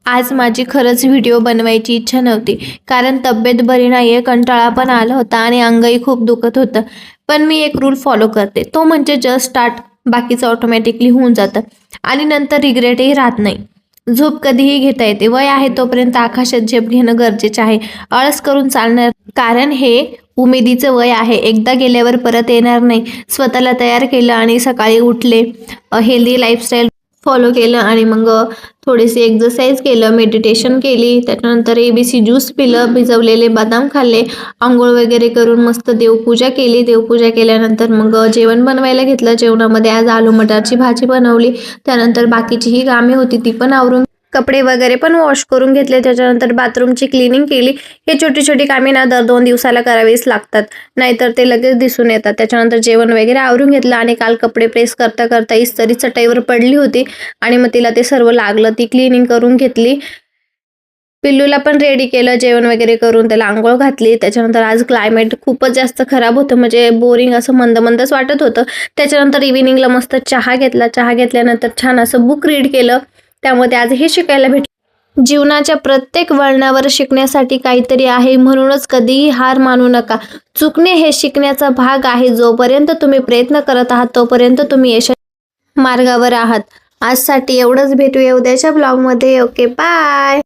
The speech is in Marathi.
आज माझी खरंच व्हिडिओ बनवायची इच्छा नव्हती, कारण तब्येत बरी नाही आहे, कंटाळा पण आला होता आणि अंगही खूप दुखत होतं. पण मी एक रूल फॉलो करते, तो म्हणजे जस्ट स्टार्ट. बाकीचं ऑटोमॅटिकली होऊन जातं आणि नंतर रिग्रेटही राहत नाही. झोप कधीही घेता येते. वय आहे तोपर्यंत आकाशात झेप घेणं गरजेचं आहे. आळस करून चालणार, कारण हे उमेदीचं वय आहे. एकदा गेल्यावर परत येणार नाही. स्वतःला तयार केलं आणि सकाळी उठले, हेल्दी लाईफस्टाईल फॉलो केलं आणि मग थोडीशी एक्सरसाइज केलं, मेडिटेशन केली, त्याच्यानंतर ABC ज्यूस पिलं, भिजवलेले बदाम खाल्ले, आंघोळ वगैरे करून मस्त देवपूजा केली. देवपूजा केल्यानंतर मग जेवण बनवायला घेतलं. जेवणामध्ये आज आलू मटारची भाजी बनवली. त्यानंतर बाकीची ही कामे होती ती पण आवरून, कपडे वगैरे पण वॉश करून घेतले. त्याच्यानंतर बाथरूमची क्लिनिंग केली. हे छोटी छोटी कामे ना दर 2 दिवसाला करावीच लागतात, नाहीतर ते लगेच दिसून येतात. त्याच्यानंतर जेवण वगैरे आवरून घेतलं आणि काल कपडे प्रेस करता करता इस्त्री चटईवर पडली होती आणि मग तिला ते सर्व लागलं. ती क्लिनिंग करून घेतली. पिल्लूला पण रेडी केलं, जेवण वगैरे करून त्याला आंघोळ घातली. त्याच्यानंतर आज क्लायमेट खूपच जास्त खराब होतं, म्हणजे बोरिंग असं मंद मंदच वाटत होतं. त्याच्यानंतर इव्हिनिंगला मस्त चहा घेतला. चहा घेतल्यानंतर छान असं बुक रीड केलं. त्यामध्ये आज हे शिकायला भेटलं, जीवनाच्या प्रत्येक वळणावर शिकण्यासाठी काहीतरी आहे, म्हणूनच कधीही हार मानू नका. चुकणे हे शिकण्याचा भाग आहे. जोपर्यंत तुम्ही प्रयत्न करत आहात तोपर्यंत तुम्ही यशाच्या मार्गावर आहात. आजसाठी एवढंच. भेटूया उद्याच्या ब्लॉगमध्ये. Okay, bye.